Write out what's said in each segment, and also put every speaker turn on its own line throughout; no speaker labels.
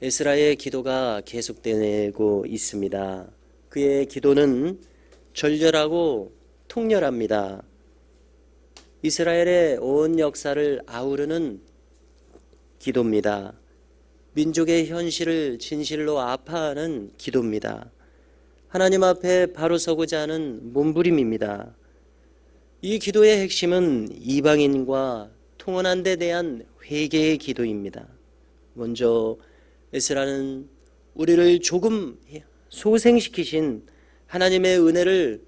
에스라의 기도가 계속되고 있습니다. 그의 기도는 절절하고 통렬합니다. 이스라엘의 온 역사를 아우르는 기도입니다. 민족의 현실을 진실로 아파하는 기도입니다. 하나님 앞에 바로 서고자 하는 몸부림입니다. 이 기도의 핵심은 이방인과 통혼한 데 대한 회개의 기도입니다. 먼저 에스라는 우리를 조금 소생시키신 하나님의 은혜를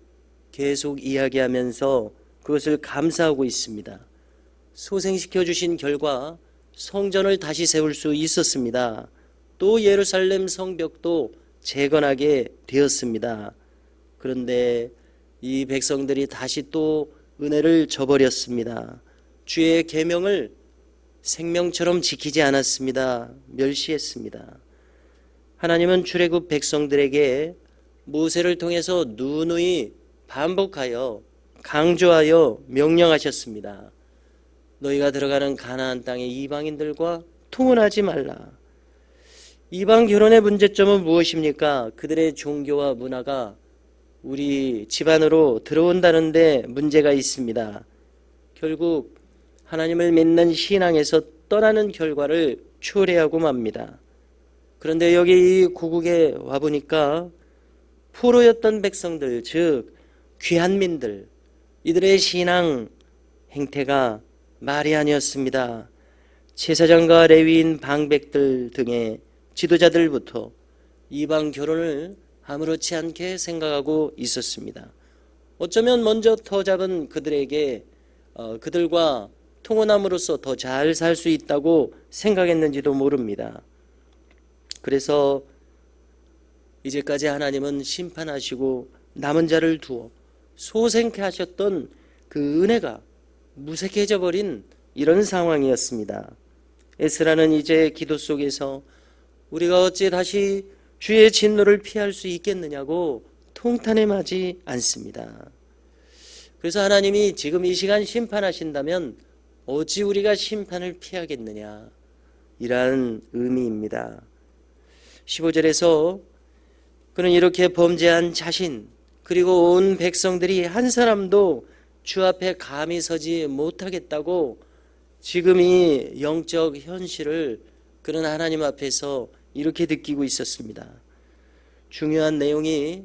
계속 이야기하면서 그것을 감사하고 있습니다. 소생시켜 주신 결과 성전을 다시 세울 수 있었습니다. 또 예루살렘 성벽도 재건하게 되었습니다. 그런데 이 백성들이 다시 또 은혜를 저버렸습니다. 주의 계명을 생명처럼 지키지 않았습니다. 멸시했습니다. 하나님은 출애굽 백성들에게 모세를 통해서 누누이 반복하여 강조하여 명령하셨습니다. 너희가 들어가는 가나안 땅의 이방인들과 통혼하지 말라. 이방 결혼의 문제점은 무엇입니까? 그들의 종교와 문화가 우리 집안으로 들어온다는데 문제가 있습니다. 결국 하나님을 믿는 신앙에서 떠나는 결과를 초래하고 맙니다. 그런데 여기 이 고국에 와보니까 포로였던 백성들, 즉 귀한민들, 이들의 신앙 행태가 말이 아니었습니다. 제사장과 레위인 방백들 등의 지도자들부터 이방 결혼을 아무렇지 않게 생각하고 있었습니다. 어쩌면 먼저 터 잡은 그들에게 그들과 통혼함으로써 더 잘 살 수 있다고 생각했는지도 모릅니다. 그래서 이제까지 하나님은 심판하시고 남은 자를 두어 소생케 하셨던 그 은혜가 무색해져 버린 이런 상황이었습니다. 에스라는 이제 기도 속에서 우리가 어찌 다시 주의 진노를 피할 수 있겠느냐고 통탄해하지 않습니다. 그래서 하나님이 지금 이 시간 심판하신다면 어찌 우리가 심판을 피하겠느냐, 이러한 의미입니다. 15절에서 그는 이렇게 범죄한 자신 그리고 온 백성들이 한 사람도 주 앞에 감히 서지 못하겠다고 지금 이 영적 현실을 그는 하나님 앞에서 이렇게 느끼고 있었습니다. 중요한 내용이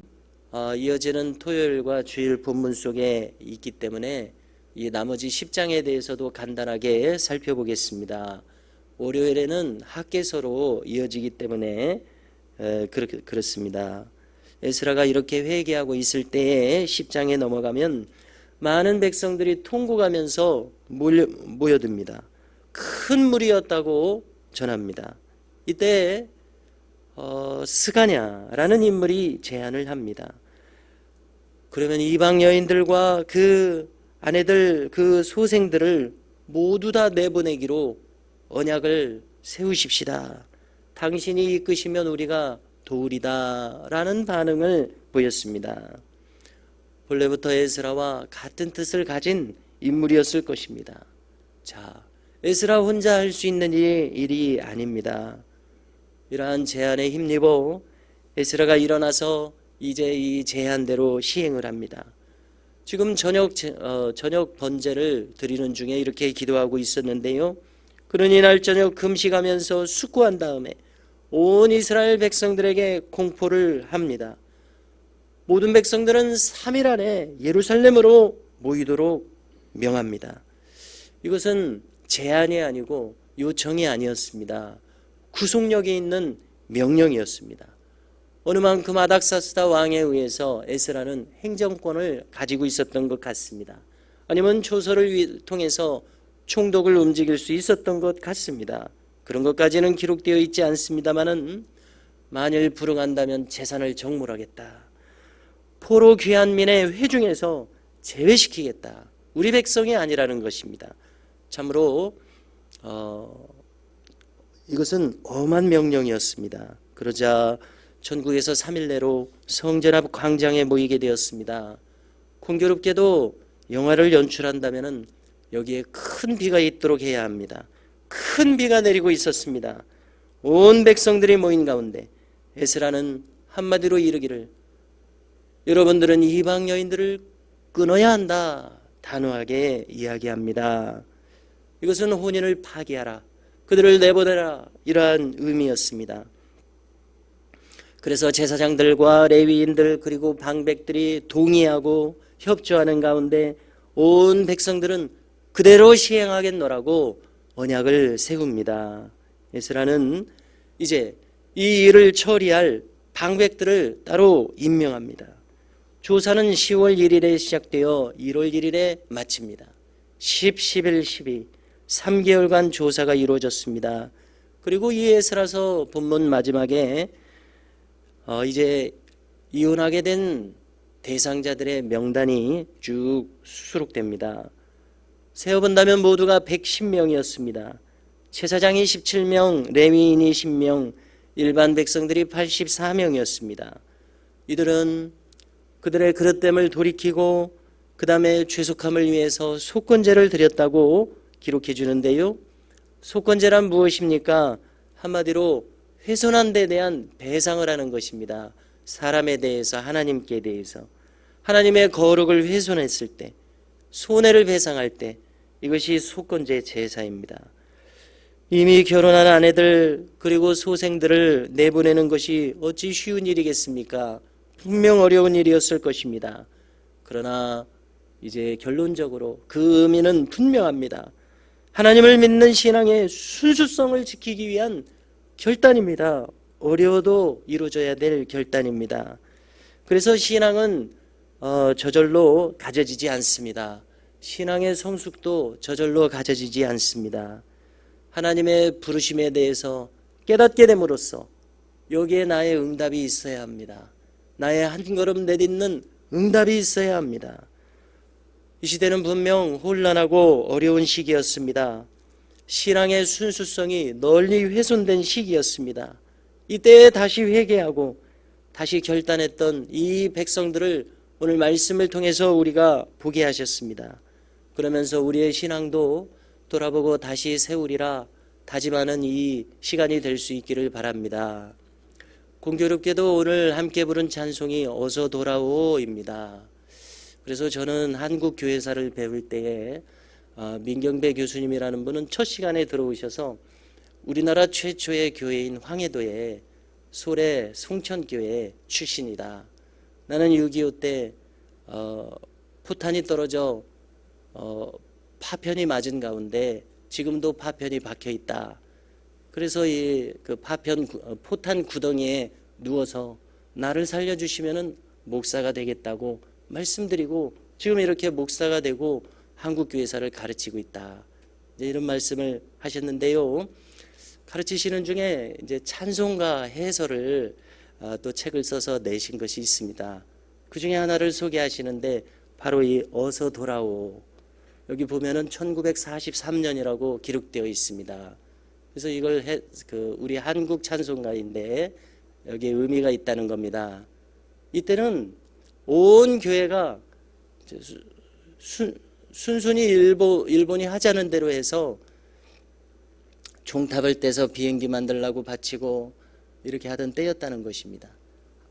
이어지는 토요일과 주일 본문 속에 있기 때문에 이 나머지 10장에 대해서도 간단하게 살펴보겠습니다. 월요일에는 학개서로 이어지기 때문에 그렇습니다. 에스라가 이렇게 회개하고 있을 때에 10장에 넘어가면 많은 백성들이 통곡하면서 모여듭니다. 큰 무리였다고 전합니다. 이때 스가냐라는 인물이 제안을 합니다. 그러면 이방 여인들과 그 아내들, 그 소생들을 모두 다 내보내기로 언약을 세우십시다. 당신이 이끄시면 우리가 도우리다 라는 반응을 보였습니다. 본래부터 에스라와 같은 뜻을 가진 인물이었을 것입니다. 자, 에스라 혼자 할 수 있는 일이 아닙니다. 이러한 제안에 힘입어 에스라가 일어나서 이제 이 제안대로 시행을 합니다. 지금 저녁 번제를 드리는 중에 이렇게 기도하고 있었는데요. 그는 이날 저녁 금식하면서 숙고한 다음에 온 이스라엘 백성들에게 공포를 합니다. 모든 백성들은 3일 안에 예루살렘으로 모이도록 명합니다. 이것은 제안이 아니고 요청이 아니었습니다. 구속력이 있는 명령이었습니다. 어느 만큼 아닥사스다 왕에 의해서 에스라는 행정권을 가지고 있었던 것 같습니다. 아니면 조서를 통해서 총독을 움직일 수 있었던 것 같습니다. 그런 것까지는 기록되어 있지 않습니다만은 만일 불응한다면 재산을 정몰하겠다. 포로 귀한민의 회중에서 제외시키겠다. 우리 백성이 아니라는 것입니다. 참으로 이것은 엄한 명령이었습니다. 그러자 전국에서 3일 내로 성전 앞 광장에 모이게 되었습니다. 공교롭게도 영화를 연출한다면 여기에 큰 비가 있도록 해야 합니다. 큰 비가 내리고 있었습니다. 온 백성들이 모인 가운데 에스라는 한마디로 이르기를 여러분들은 이방 여인들을 끊어야 한다 단호하게 이야기합니다. 이것은 혼인을 파기하라, 그들을 내보내라, 이러한 의미였습니다. 그래서 제사장들과 레위인들 그리고 방백들이 동의하고 협조하는 가운데 온 백성들은 그대로 시행하겠노라고 언약을 세웁니다. 에스라는 이제 이 일을 처리할 방백들을 따로 임명합니다. 조사는 10월 1일에 시작되어 1월 1일에 마칩니다. 10, 11, 12 3개월간 조사가 이루어졌습니다. 그리고 이 에스라서 본문 마지막에 이제 이혼하게 된 대상자들의 명단이 쭉 수록됩니다. 세어본다면 모두가 110명이었습니다. 제사장이 17명, 레위인이 10명, 일반 백성들이 84명이었습니다. 이들은 그들의 그릇됨을 돌이키고 그 다음에 죄속함을 위해서 속건제를 드렸다고 기록해 주는데요. 속건제란 무엇입니까? 한마디로 훼손한 데 대한 배상을 하는 것입니다. 사람에 대해서, 하나님께 대해서 하나님의 거룩을 훼손했을 때, 손해를 배상할 때, 이것이 속건제 제사입니다. 이미 결혼한 아내들 그리고 소생들을 내보내는 것이 어찌 쉬운 일이겠습니까? 분명 어려운 일이었을 것입니다. 그러나 이제 결론적으로 그 의미는 분명합니다. 하나님을 믿는 신앙의 순수성을 지키기 위한 결단입니다. 어려워도 이루어져야 될 결단입니다. 그래서 신앙은 저절로 가져지지 않습니다. 신앙의 성숙도 저절로 가져지지 않습니다. 하나님의 부르심에 대해서 깨닫게 됨으로써 여기에 나의 응답이 있어야 합니다. 나의 한 걸음 내딛는 응답이 있어야 합니다. 이 시대는 분명 혼란하고 어려운 시기였습니다. 신앙의 순수성이 널리 훼손된 시기였습니다. 이때에 다시 회개하고 다시 결단했던 이 백성들을 오늘 말씀을 통해서 우리가 보게 하셨습니다. 그러면서 우리의 신앙도 돌아보고 다시 세우리라 다짐하는 이 시간이 될 수 있기를 바랍니다. 공교롭게도 오늘 함께 부른 찬송이 어서 돌아오입니다. 그래서 저는 한국 교회사를 배울 때에 민경배 교수님이라는 분은 첫 시간에 들어오셔서 우리나라 최초의 교회인 황해도의 소래 송천교회 출신이다. 나는 6.25 때 포탄이 떨어져 파편이 맞은 가운데 지금도 파편이 박혀 있다. 그래서 그 포탄 구덩이에 누워서 나를 살려주시면은 목사가 되겠다고 말씀드리고 지금 이렇게 목사가 되고 한국교회사를 가르치고 있다. 이제 이런 말씀을 하셨는데요. 가르치시는 중에 이제 찬송가 해설을 또 책을 써서 내신 것이 있습니다. 그 중에 하나를 소개하시는데 바로 이 어서 돌아오. 여기 보면은 1943년이라고 기록되어 있습니다. 그래서 이걸 우리 한국 찬송가인데 여기에 의미가 있다는 겁니다. 이때는 온 교회가 순순히 일본이 하자는 대로 해서 종탑을 떼서 비행기 만들라고 바치고 이렇게 하던 때였다는 것입니다.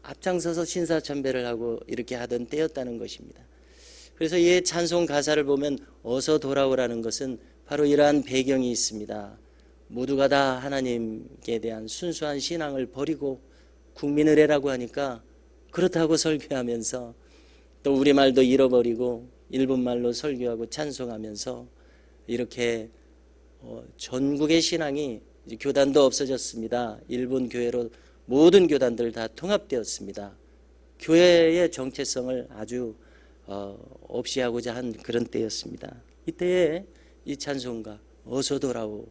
앞장서서 신사참배를 하고 이렇게 하던 때였다는 것입니다. 그래서 이 찬송 가사를 보면 어서 돌아오라는 것은 바로 이러한 배경이 있습니다. 모두가 다 하나님께 대한 순수한 신앙을 버리고 국민을 해라고 하니까 그렇다고 설교하면서 또 우리말도 잃어버리고 일본말로 설교하고 찬송하면서 이렇게 전국의 신앙이 이제 교단도 없어졌습니다. 일본 교회로 모든 교단들 다 통합되었습니다. 교회의 정체성을 아주 없이 하고자 한 그런 때였습니다. 이때에 이 찬송가 어서 돌아오,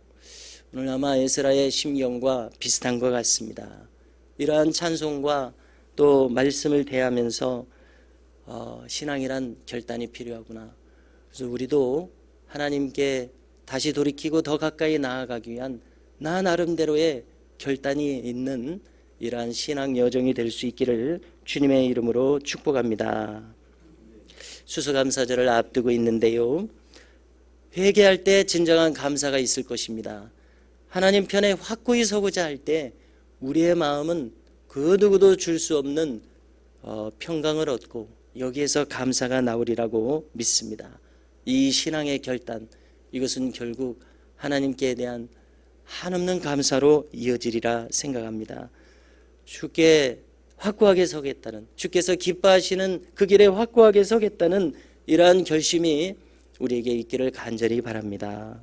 오늘 아마 에스라의 심경과 비슷한 것 같습니다. 이러한 찬송과 또 말씀을 대하면서 신앙이란 결단이 필요하구나. 그래서 우리도 하나님께 다시 돌이키고 더 가까이 나아가기 위한 나 나름대로의 결단이 있는 이러한 신앙 여정이 될 수 있기를 주님의 이름으로 축복합니다. 수수감사절을 앞두고 있는데요. 회개할 때 진정한 감사가 있을 것입니다. 하나님 편에 확고히 서고자 할 때 우리의 마음은 그 누구도 줄 수 없는 평강을 얻고 여기에서 감사가 나오리라고 믿습니다. 이 신앙의 결단, 이것은 결국 하나님께 대한 한없는 감사로 이어지리라 생각합니다. 주께 확고하게 서겠다는, 주께서 기뻐하시는 그 길에 확고하게 서겠다는 이러한 결심이 우리에게 있기를 간절히 바랍니다.